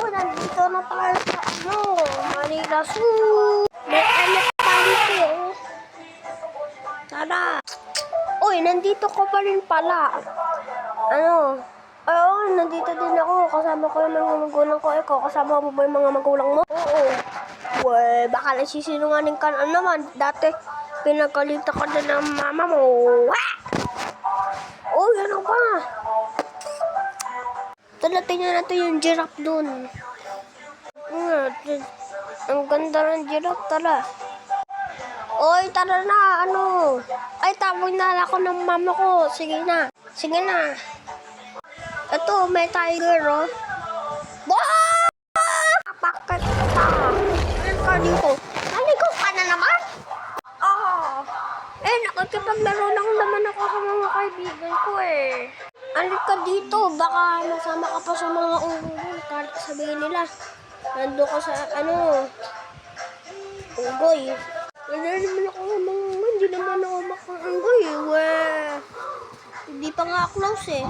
nandito na tayo sa Manila Zoo. May elepante, oh. Tara. Uy, nandito ko pa rin pala. Oo, nandito din ako. Kasama ko yung mga magulang ko. Ikaw, kasama mo ba yung mga magulang mo? Oo. Uy, baka nagsisinungaling ka na naman. Dati, pinagkalita ka din ng mama mo. Oh, ano ba? Tala, tingnan natin yung giraffe dun. Ang ganda ng giraffe, tala. Oy, tara na, Ay, tawag na ako ng mama ko. Sige na. Ito, may tiger, oh. Wow! Bakit ka? Ano ka dito? Naligaw ka na naman? Nakikipaglaro lang naman ako sa mga kaibigan ko, eh. Alit ka dito, baka masama ka pa sa mga unggoy. Kahit sabihin nila, nandun ka sa, unggoy. Naman ako hindi naman ako makaunggoy, eh. Hindi pa nga close, eh.